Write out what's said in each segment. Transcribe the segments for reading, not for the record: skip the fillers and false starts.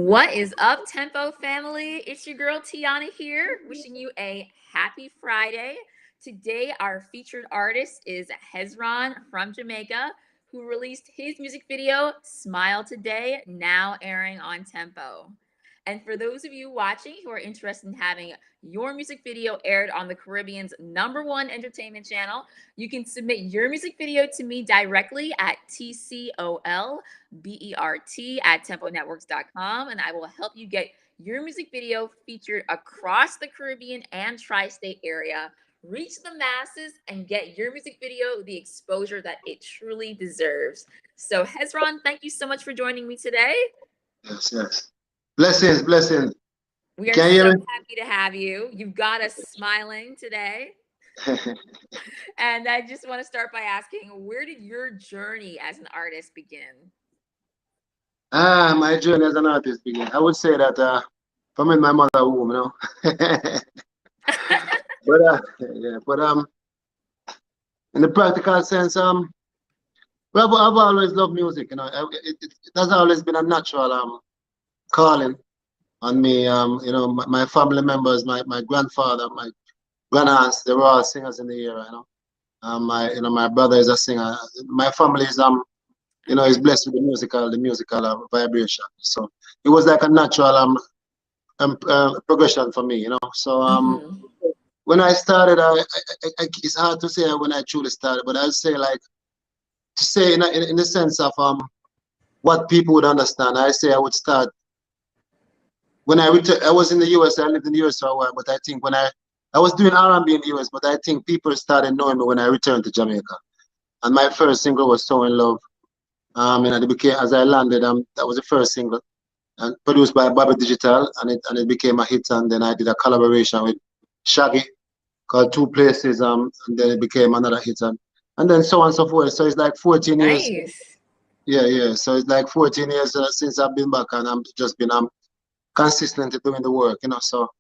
What is up, Tempo family? It's your girl Tiana here, wishing you a happy Friday. Today, our featured artist is Hezron from Jamaica, who released his music video, Smile Today, now airing on Tempo. And for those of you watching who are interested in having your music video aired on the Caribbean's #1 entertainment channel, you can submit your music video to me directly at tcolbert@temponetworks.com, and I will help you get your music video featured across the Caribbean and tri-state area, reach the masses, and get your music video the exposure that it truly deserves. So, Hezron, thank you so much for joining me today. Yes, yes. Blessings, blessings. We are Can you so hear me? happy to have you. You've got us smiling today. And I just want to start by asking, where did your journey as an artist begin? My journey as an artist began. I would say that from in my mother's womb, you know. but in the practical sense, I've always loved music, you know. It has always been a natural calling on me. You know, my family members, my grandfather, my grandaunt, they were all singers in the era, you know. My brother is a singer. My family is is blessed with the musical vibration. So it was like a natural progression for me, you know. So when I started, it's hard to say when I truly started, but I'd say like to say in the sense of what people would understand. I say I would start when I returned. I was in the US. I lived in the US for a while, but I think when I was doing R&B in the US, but I think people started knowing me when I returned to Jamaica. And my first single was "So in Love." And it became, as I landed, that was the first single, and produced by Bobby Digital, and it became a hit. And then I did a collaboration with Shaggy called "Two Places," and then it became another hit, and then so on and so forth. So it's like 14 years. Nice. Yeah. So it's like 14 years since I've been back, and I'm just been consistently doing the work, you know. So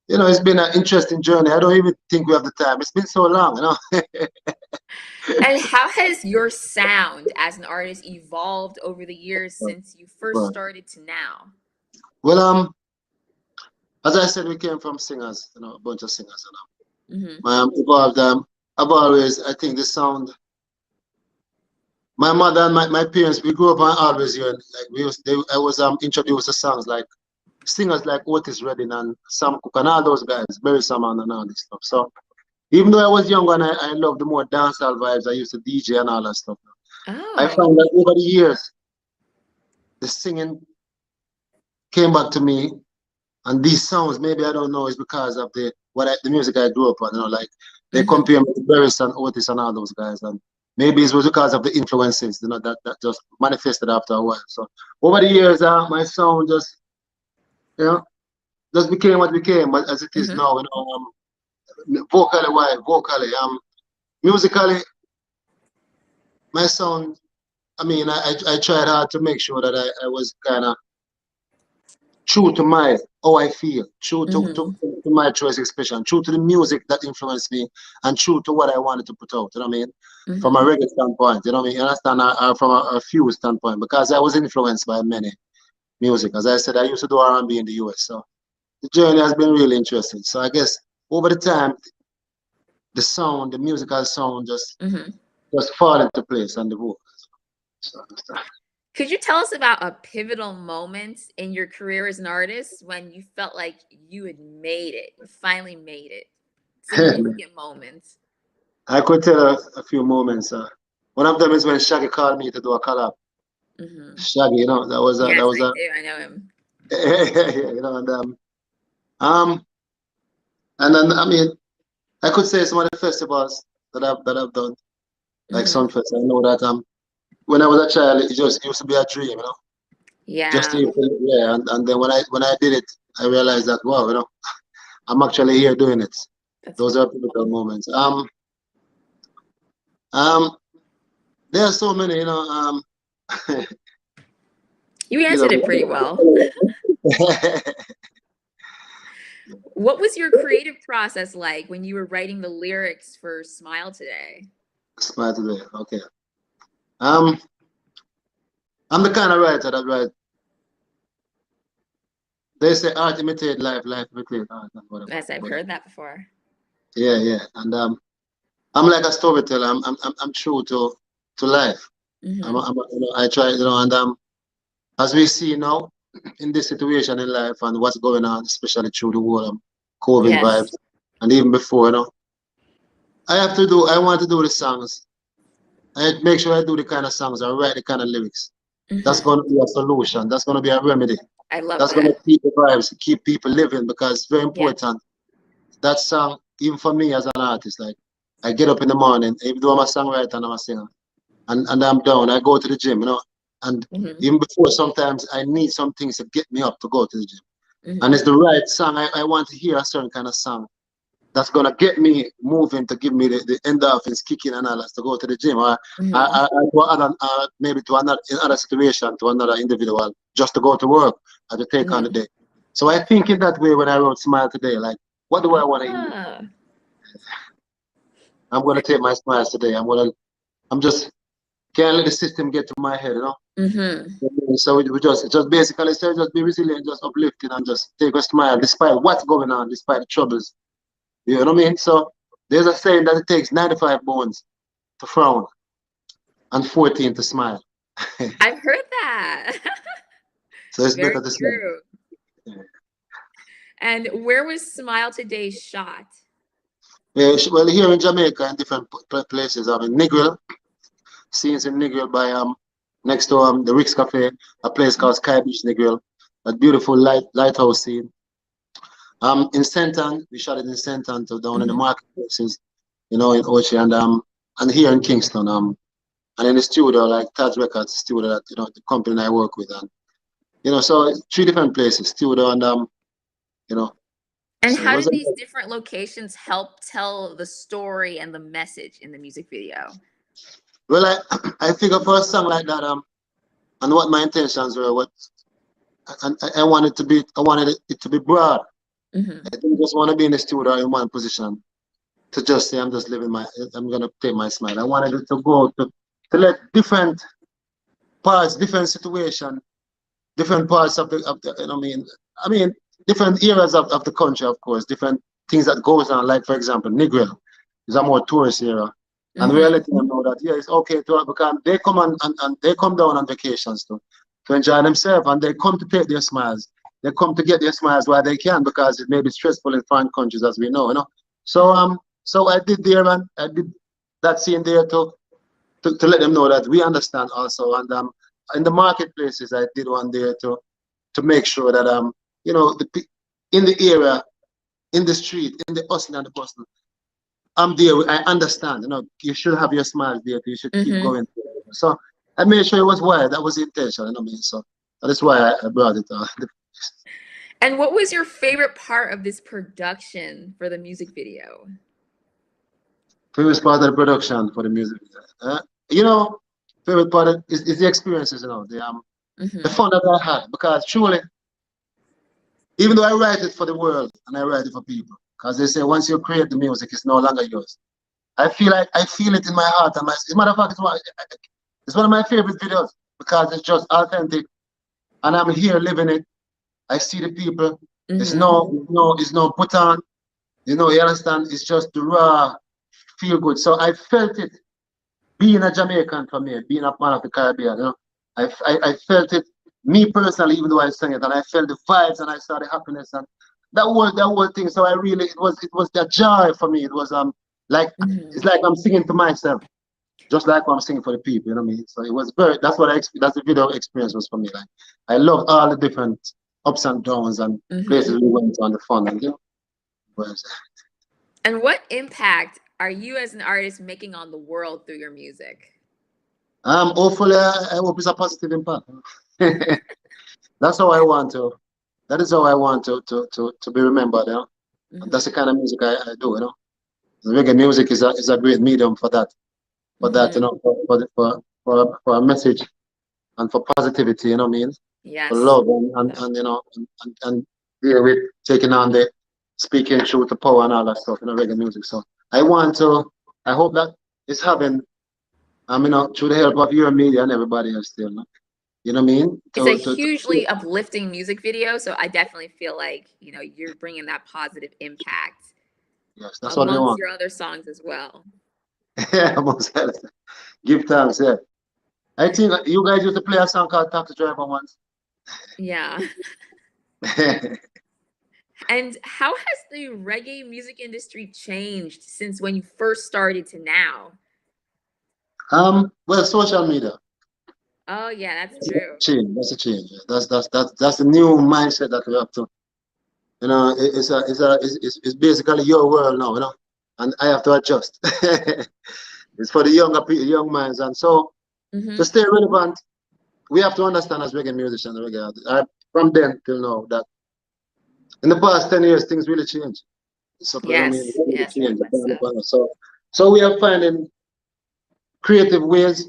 it's been an interesting journey. I don't even think we have the time. It's been so long, you know. And how has your sound as an artist evolved over the years since you first started to now? Well, as I said, we came from singers, you know, a bunch of singers, you know. Evolved. I've always, I think, the sound. My mother and my parents, we grew up and always hearing like I was introduced to songs like singers like Otis Redding and Sam Cooke and all those guys, Barry Salmon and all this stuff. So even though I was younger and I loved the more dancehall vibes, I used to DJ and all that stuff. I Oh. found that over the years, the singing came back to me, and these sounds, maybe I don't know, is because of the music I grew up on. You know, like they compare me to Barry and Otis and all those guys, and maybe it was because of the influences, you know, that just manifested after a while. So over the years, my sound just, you know, just became what became, but as it is now, you know, vocally, musically, my sound. I mean, I tried hard to make sure that I was kind of true to my how I feel, true to my choice expression, true to the music that influenced me, and true to what I wanted to put out. You know what I mean? From a reggae standpoint, you know what I mean? You understand? From a few standpoint, because I was influenced by many music. As I said, I used to do R&B in the US, so the journey has been really interesting. So I guess over the time, the sound, the musical sound, just fall into place, and the vocals. So, Could you tell us about a pivotal moment in your career as an artist when you felt like you had made it, you finally made it? Significant moments. I could tell a few moments. One of them is when Shaggy called me to do a collab. Shaggy, you know, that was Yes, that was I do. I know him. you know, um, and then I mean, I could say some of the festivals that I've done, like Sunfest. I know that when I was a child, it just used to be a dream, you know. Just Yeah. to, yeah, and then when I did it, I realized that wow, you know, I'm actually here doing it. That's Those are pivotal moments. There are so many, you know. You You answered it pretty well. know. What was your creative process like when you were writing the lyrics for Smile Today? Smile Today. Okay. Um, I'm the kind of writer that write They say art imitate life, life imitate art, and whatever. Yes, I've heard that before. Yeah, yeah. And I'm like a storyteller. I'm true to life. Hmm. You know, I try, you know, and as we see now in this situation in life and what's going on, especially through the whole COVID vibes, Yes. and even before, you know, I want to do the songs. I make sure I do the kind of songs, I write the kind of lyrics. That's Hmm. going to be a solution. That's going to be a remedy. I love That's going to that. keep the vibes, keep people living because it's very Yeah. important. That song, even for me as an artist, like I get up in the morning, even though I'm a songwriter and I'm a singer, and I'm down, I go to the gym, you know. And Hmm. even before, sometimes I need some things to get me up to go to the gym. And Hmm. it's the right song. I want to hear a certain kind of song that's gonna get me moving to give me the endorphins kicking and all that to go to the gym or Hmm. to other, maybe to another in other situation to another individual just to go to work or to take on the Hmm. day. So I think in that way when I wrote Smile today, like what do I want to hear? Ah. I'm gonna take my smiles today. I'm just can't let the system get to my head, you know. Hmm. So we just basically say just be resilient, just uplifting and just take a smile despite what's going on, despite the troubles. You know what I mean? So there's a saying that it takes 95 bones to frown and 14 to smile. I've heard that. So it's Very better to smile. true. And where was Smile Today shot? Yeah, well, here in Jamaica, in different places, I mean, Negril, scenes in Negril by next to the Rick's Cafe, a place called Sky Beach Negril, a beautiful lighthouse scene. In Senton, we shot it in Senton to down in the Hmm. marketplaces, you know, in Ochi and here in Kingston, and in the studio, like Taz Records studio that, you know, the company I work with, and, you know, so three different places, studio and, you know, And so it how was, did these different locations help tell the story and the message in the music video? well, I figure for a song like that, and what my intentions were, I wanted I wanted it to be broad. Hmm. I didn't just want to be in the studio in one position to just say, I'm gonna take my smile. I wanted it to go to let different parts, different situation, different parts of the you know, I mean, different areas of the country, of course, different things that goes on. Like for example, Negril is a more tourist area, and we're Hmm. letting them know that yeah, it's okay to because they come and they come down on vacations to enjoy themselves, and they come to take their smiles. They come to get their smiles while they can because it may be stressful in foreign countries, as we know, you know. So Hmm. so I did there, and I did that scene there to let them know that we understand also, and in the marketplaces I did one there to make sure that you know in the area, in the street, in the hustle and the bustle, I'm there. I understand. You know, you should have your smile there. You should keep Hmm. going. So I made sure it was wild. That was the intention. You know what I mean? So that's why I brought it on. And what was your favorite part of this production for the music video? Favorite part of the production for the music. You know, favorite part is the experiences. You know, the Hmm. fun that I had because truly, even though I write it for the world and I write it for people, because they say once you create the music, it's no longer yours. I feel it in my heart. And as a matter of fact, it's one of my favorite videos because it's just authentic, and I'm here living it. I see the people. Hmm. It's no put on. You know, you understand? It's just the raw feel good. So I felt it being a Jamaican for me, being a man of the Caribbean. You know, I felt it me personally, even though I sang it, and I felt the vibes and I saw the happiness and that whole thing. So I really it was that joy for me. It was like it's Hmm. like I'm singing to myself just like I'm singing for the people, you know what I mean? So it was very, that's the video experience was for me. Like, I loved all the different ups and downs and places Hmm. we went on the fun and, you know, was, And what impact are you as an artist making on the world through your music? hopefully, I hope it's a positive impact. That's how I want to, that is how I want to be remembered, you know? And that's the Hmm. kind of music I do, you know? The reggae music is a great medium for that, you Hmm. know, for a message and for positivity, you know what I mean? For Yes. love and you know and deal with taking on the speaking truth to power and all that stuff in you know, reggae music. So I want to I hope that it's having you know through the help of your media and everybody else still, you know, You know what I mean? It's a hugely uplifting music video, so I definitely feel like, you know, you're bringing that positive impact yes, that's what we amongst want. your other songs as well. Yeah, give thanks. Yeah, I think you guys used to play a song called "Taxi Driver" once. Yeah. And how has the reggae music industry changed since when you first started to now? Well, social media. Oh, yeah, that's true. Change. That's a change. That's the new mindset that we have to. You know, it's basically your world now. You know, and I have to adjust. It's for the younger people, young minds, and so to Hmm. stay relevant, we have to understand as reggae musicians, reggae artists, from then till now, that in the past 10 years things really changed. So you know what I mean, Yes, really yes, very changed. much so. So we are finding creative ways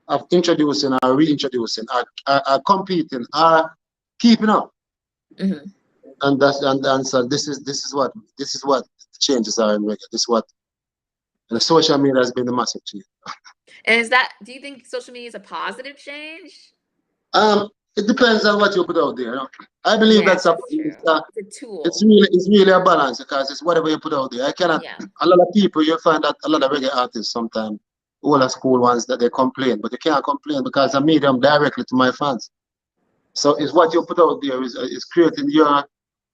of introducing or reintroducing or competing or keeping up. Hmm. And so this is what the changes are in reggae. This is what, and the social media has been the massive change. And is that, do you think social media is a positive change? Um, it depends on what you put out there. You know? I believe Yes, that's a that's true. It's a it's tool. really a balance because it's whatever you put out there. I cannot. Yeah. A lot of people, you find that a lot of reggae artists sometimes, older school ones, that they complain, but they can't complain because I meet them directly to my fans. So it's what you put out there is creating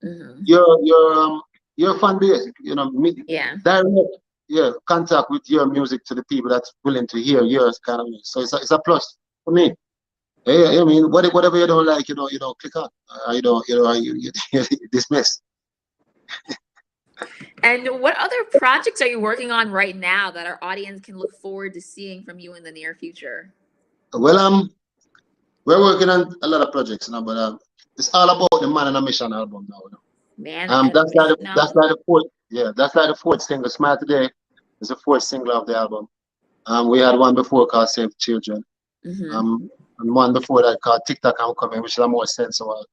Hmm. your your um your fan base. You know, Yeah. direct contact with your music to the people that's willing to hear yours kind of music. So it's a plus for me. Yeah, I mean, whatever you don't like, you don't click on. You dismiss. And what other projects are you working on right now that our audience can look forward to seeing from you in the near future? Well, we're working on a lot of projects now, but it's all about the Man on a Mission album now. Man and a That's Mission that's album? like the fourth, yeah, that's like the fourth single. Smile Today is the fourth single of the album. We had one before called Save the Children. Hmm. Um, and one before that called TikTok I'm Coming, which is a more sensual,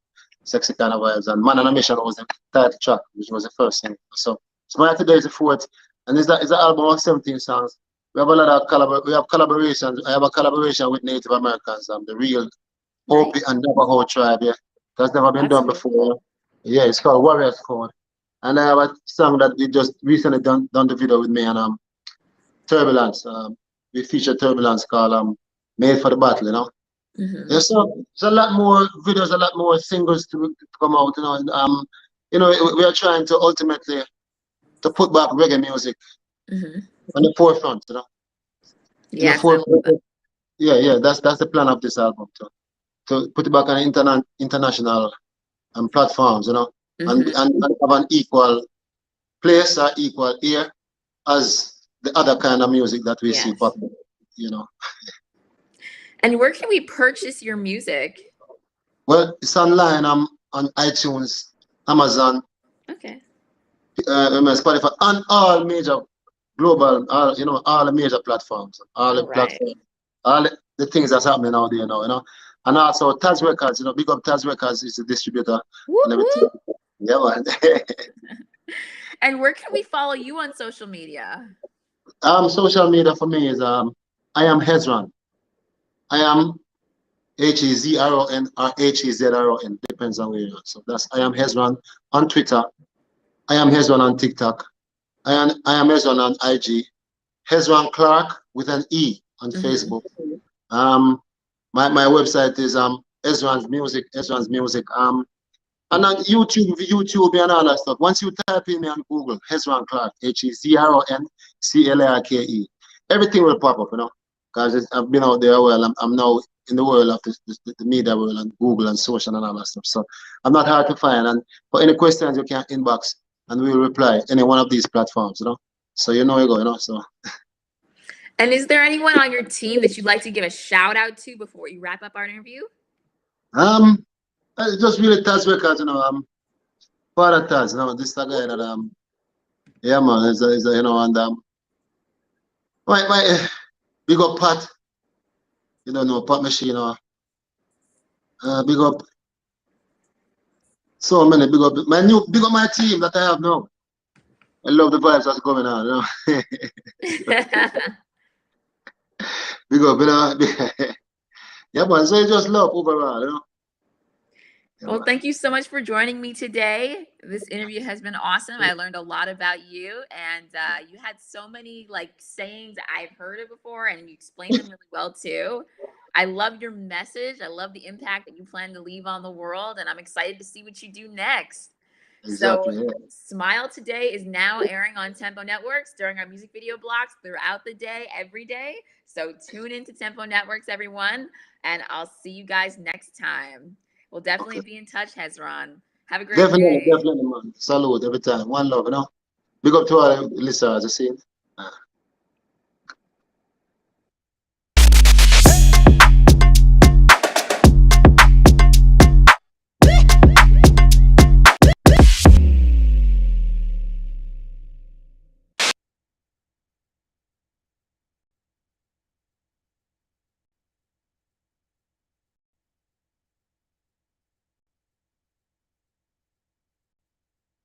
sexy kind of vibes. And Man on a Mission was the title track, which was the first single. So Smile Today is the fourth, and it's an album of 17 songs. We have a lot of we have collaborations. I have a collaboration with Native Americans, the real Nice. Hopi and Navajo tribe. Yeah, that's never been That's done really before. cool. Yeah, it's called Warriors Code. And I have a song that we just recently done the video with me and Turbulence. We featured Turbulence called Made for the Battle, you know. Hmm. Yeah, so there's a lot more videos, a lot more singles to come out, you know. And, we are trying to ultimately to put back reggae music Hmm. on the forefront, you know. In the Yes, I love forefront. that. Yeah, that's the plan of this album to put it back on international platforms, you know, Hmm. and have an equal place or equal ear as the other kind of music that we see Yes. popular, you know. And where can we purchase your music? Well, it's online. I'm on iTunes, Amazon, Okay. Spotify, and all major global, all the major platforms, All right. all the things that's happening out there, you know. And also Taz Records, big up Taz Records is the distributor and Whoop everything. whoop. Yeah, man. And where can we follow you on social media? Social media for me is I am Hezron. I am Hezron or Hezron, depends on where you are. So that's I am Hezron on Twitter. I am Hezron on TikTok. I am Hezron on IG. Hezron Clark with an E on Hmm. Facebook. Um, my website is Hezron's Music, Hezron's Music. And on YouTube and all that stuff. Once you type in me on Google, Hezron Clark, HezronClarke, everything will pop up, you know. Because I've been out there. Well, I'm now in the world of the media world and Google and social and all that stuff. So I'm not hard to find. And for any questions, you can inbox and we will reply any one of these platforms, you know. So you know you go, you know. So And is there anyone on your team that you'd like to give a shout out to before we wrap up our interview? um, just really touch records, Father Taz, this is the guy Whoop, that whoop. yeah man, and my big up Pat, you don't know Pat Machine, big up so many, big up my team that I have now. I love the vibes that's going on, Big up, Yeah, man. So it's just love overall, you know. Yeah, Well, man. thank you so much for joining me today. This interview has been awesome. I learned a lot about you, and you had so many like sayings I've heard of before, and you explained them really well too. I love your message. I love the impact that you plan to leave on the world, and I'm excited to see what you do next. So, Exactly. Yeah. Smile Today is now airing on Tempo Networks during our music video blocks throughout the day, every day. So, tune into Tempo Networks, everyone, and I'll see you guys next time. We'll definitely Okay. be in touch, Hezron. Have a great Definitely, day. definitely, man. Salute every time. One love, you know. Big up to all the listeners, you see.